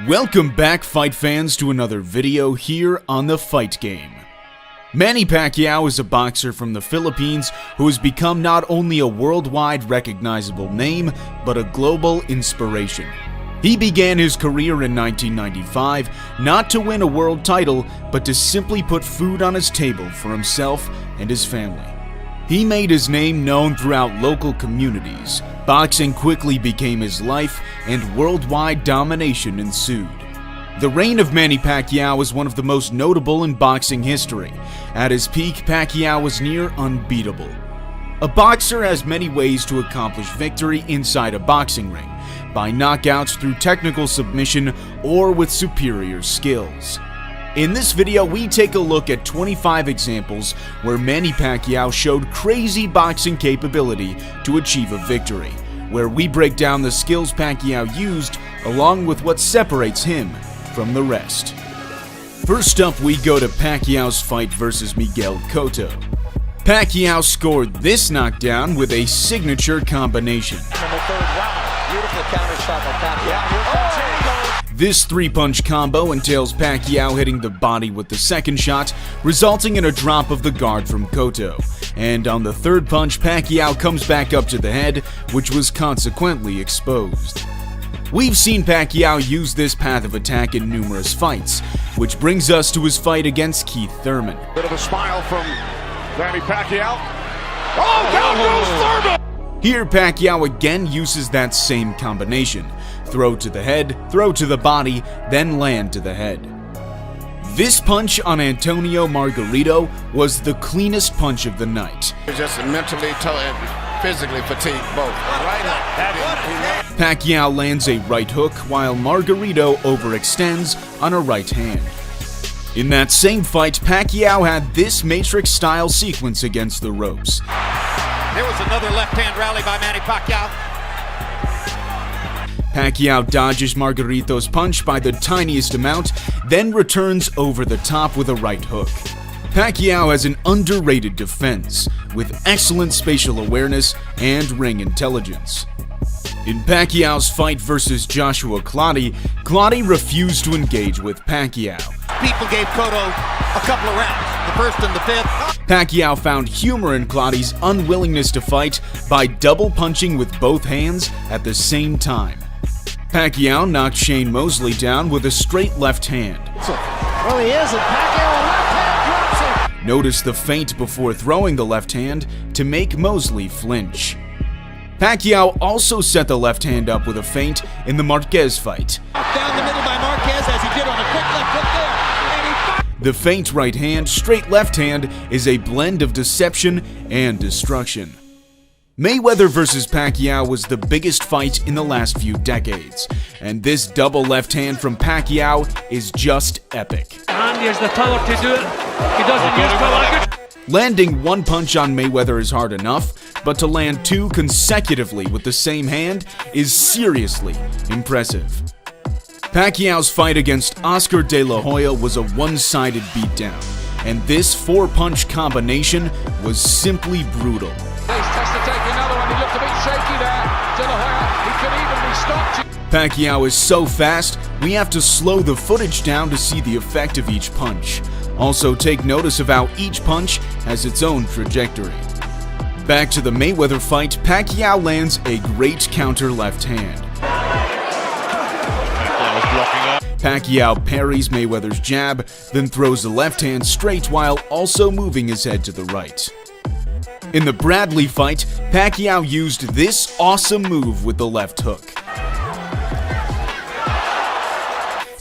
Welcome back, fight fans, to another video here on The Fight Game. Manny Paquiao is a boxer from the Philippines who has become not only a worldwide recognizable name, but a global inspiration. He began his career in 1995 not to win a world title, but to simply put food on his table for himself and his family. He made his name known throughout local communities. Boxing quickly became his life, and worldwide domination ensued. The reign of Manny Paquiao is one of the most notable in boxing history. At his peak, Paquiao was near unbeatable. A boxer has many ways to accomplish victory inside a boxing ring, by knockouts through technical submission or with superior skills. In this video, we take a look at 25 examples where Manny Paquiao showed crazy boxing capability to achieve a victory, where we break down the skills Paquiao used along with what separates him from the rest. First up, we go to Pacquiao's fight versus Miguel Cotto. Paquiao scored this knockdown with a signature combination. In the third round, beautiful counter shot by Paquiao. This three-punch combo entails Paquiao hitting the body with the second shot, resulting in a drop of the guard from Cotto. And on the third punch, Paquiao comes back up to the head, which was consequently exposed. We've seen Paquiao use this path of attack in numerous fights, which brings us to his fight against Keith Thurman. Bit of a smile from Manny Pacquiao. Oh, down goes Thurman! Here, Pacquiao again uses that same combination. Throw to the head, throw to the body, then land to the head. This punch on Antonio Margarito was the cleanest punch of the night. Just mentally and physically fatigued both. Pacquiao lands a right hook while Margarito overextends on a right hand. In that same fight, Pacquiao had this Matrix-style sequence against the ropes. There was another left-hand rally by Manny Paquiao. Paquiao dodges Margarito's punch by the tiniest amount, then returns over the top with a right hook. Paquiao has an underrated defense, with excellent spatial awareness and ring intelligence. In Pacquiao's fight versus Joshua Clottey, Clottey refused to engage with Paquiao. People gave Cotto a couple of rounds, the first and the fifth. Paquiao found humor in Clottey's unwillingness to fight by double punching with both hands at the same time. Paquiao knocked Shane Mosley down with a straight left hand. Well, he is, and Paquiao left hand drops it. Notice the feint before throwing the left hand to make Mosley flinch. Paquiao also set the left hand up with a feint in the Marquez fight. Down the middle by Marquez as he did on a quick left hook there. And the feint right hand, straight left hand is a blend of deception and destruction. Mayweather versus Paquiao was the biggest fight in the last few decades, and this double left hand from Paquiao is just epic. And he has the power to do it. He doesn't use power. Landing one punch on Mayweather is hard enough, but to land two consecutively with the same hand is seriously impressive. Pacquiao's fight against Oscar De La Hoya was a one-sided beatdown, and this four-punch combination was simply brutal. Paquiao is so fast, we have to slow the footage down to see the effect of each punch. Also, take notice of how each punch has its own trajectory. Back to the Mayweather fight, Paquiao lands a great counter left hand. Paquiao parries Mayweather's jab, then throws the left hand straight while also moving his head to the right. In the Bradley fight, Paquiao used this awesome move with the left hook.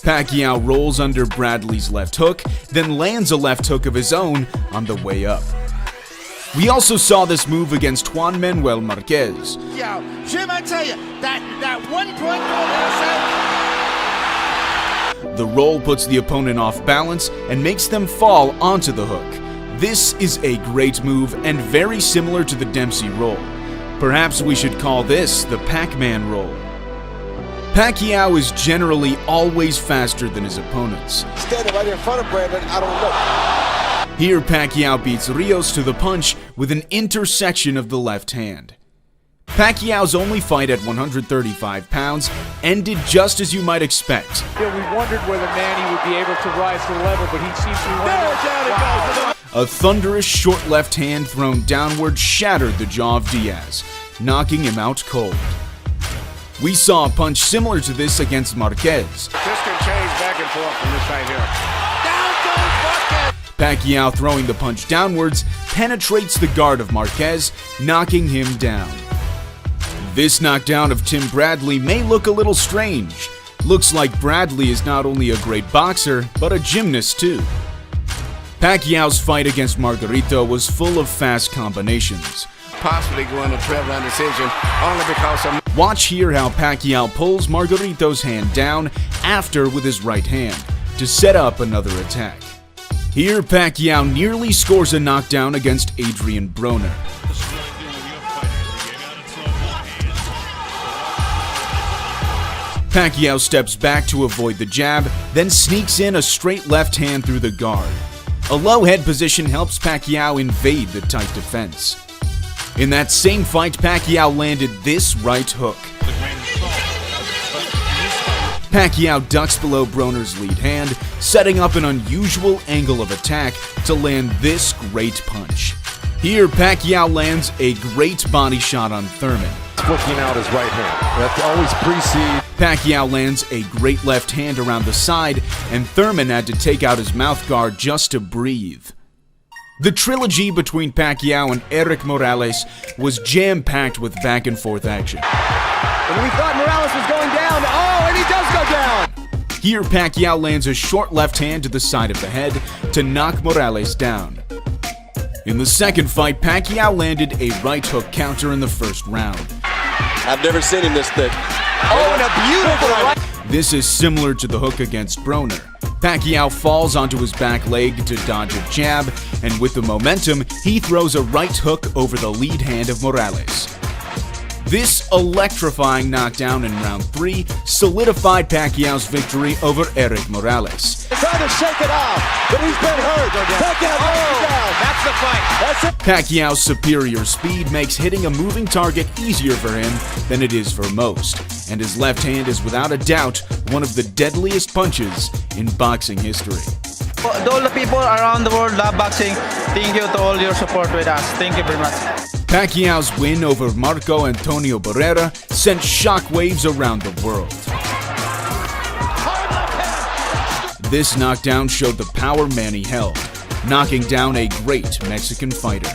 Paquiao rolls under Bradley's left hook, then lands a left hook of his own on the way up. We also saw this move against Juan Manuel Marquez. Yo, Jim, I tell you, that 1 point goal there, The roll puts the opponent off balance and makes them fall onto the hook. This is a great move and very similar to the Dempsey roll. Perhaps we should call this the Pac-Man roll. Paquiao is generally always faster than his opponents. Standing right in front of Brandon, I don't know. Here, Paquiao beats Rios to the punch with an intersection of the left hand. Pacquiao's only fight at 135 pounds ended just as you might expect. We wondered whether Manny would be able to rise to the level, but he seems to be A thunderous short left hand thrown downward shattered the jaw of Diaz, knocking him out cold. We saw a punch similar to this against Marquez. This can change back and forth from this right here. Pacquiao, throwing the punch downwards, penetrates the guard of Marquez, knocking him down. This knockdown of Tim Bradley may look a little strange. Looks like Bradley is not only a great boxer, but a gymnast too. Pacquiao's fight against Margarito was full of fast combinations. Possibly going to 12-round decision only because of... Watch here how Pacquiao pulls Margarito's hand down after with his right hand to set up another attack. Here, Pacquiao nearly scores a knockdown against Adrian Broner. Pacquiao steps back to avoid the jab, then sneaks in a straight left hand through the guard. A low head position helps Pacquiao invade the tight defense. In that same fight, Pacquiao landed this right hook. Pacquiao ducks below Broner's lead hand, setting up an unusual angle of attack to land this great punch. Here, Pacquiao lands a great body shot on Thurman. Looking out his right hand. That's always precede. Pacquiao lands a great left hand around the side, and Thurman had to take out his mouth guard just to breathe. The trilogy between Pacquiao and Eric Morales was jam-packed with back-and-forth action. And we thought Morales was going down. Oh, and he does go down. Here, Pacquiao lands a short left hand to the side of the head to knock Morales down. In the second fight, Pacquiao landed a right hook counter in the first round. I've never seen him this thick. Oh, and a beautiful right. This is similar to the hook against Broner. Pacquiao falls onto his back leg to dodge a jab, and with the momentum, he throws a right hook over the lead hand of Morales. This electrifying knockdown in round 3 solidified Pacquiao's victory over Eric Morales. Trying to shake it off, but he's been hurt. Pacquiao down. That's the fight. That's it. Pacquiao's superior speed makes hitting a moving target easier for him than it is for most, and his left hand is without a doubt one of the deadliest punches in boxing history. To all the people around the world love boxing, thank you to all your support with us. Thank you very much. Pacquiao's win over Marco Antonio Barrera sent shockwaves around the world. This knockdown showed the power Manny held, knocking down a great Mexican fighter.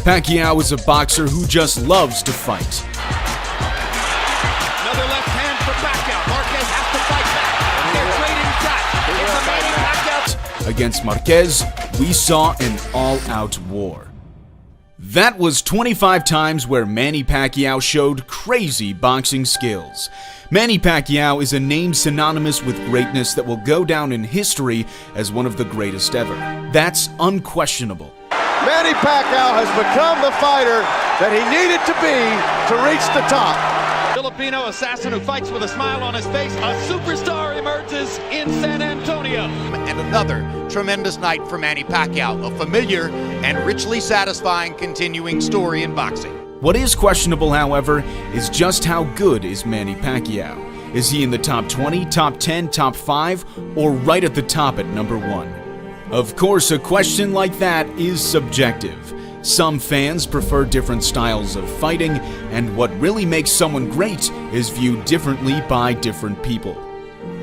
Pacquiao is a boxer who just loves to fight. Another left hand for Pacquiao. Marquez has to fight back. They're trading shots. It's a Manny Pacquiao. Against Marquez, we saw an all-out war. That was 25 times where Manny Pacquiao showed crazy boxing skills. Manny Pacquiao is a name synonymous with greatness that will go down in history as one of the greatest ever. That's unquestionable. Manny Pacquiao has become the fighter that he needed to be to reach the top. Filipino assassin who fights with a smile on his face. A superstar emerges in San Antonio. And another tremendous night for Manny Pacquiao, a familiar and richly satisfying continuing story in boxing. What is questionable, however, is just how good is Manny Pacquiao. Is he in the top 20, top 10, top 5, or right at the top at number 1? Of course, a question like that is subjective. Some fans prefer different styles of fighting, and what really makes someone great is viewed differently by different people.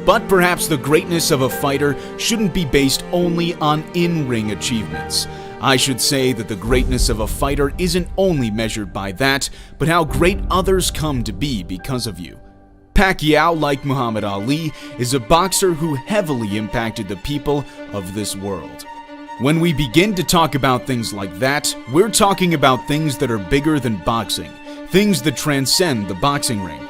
But perhaps the greatness of a fighter shouldn't be based only on in-ring achievements. I should say that the greatness of a fighter isn't only measured by that, but how great others come to be because of you. Pacquiao, like Muhammad Ali, is a boxer who heavily impacted the people of this world. When we begin to talk about things like that, we're talking about things that are bigger than boxing, things that transcend the boxing ring.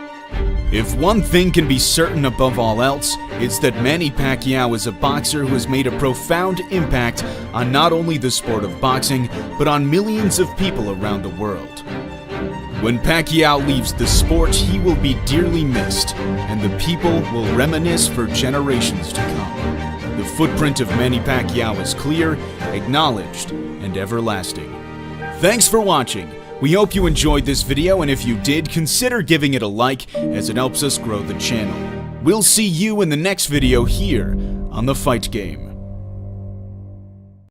If one thing can be certain above all else, it's that Manny Pacquiao is a boxer who has made a profound impact on not only the sport of boxing, but on millions of people around the world. When Pacquiao leaves the sport, he will be dearly missed, and the people will reminisce for generations to come. The footprint of Manny Pacquiao is clear, acknowledged, and everlasting. Thanks for watching. We hope you enjoyed this video, and if you did, consider giving it a like as it helps us grow the channel. We'll see you in the next video here on The Fight Game.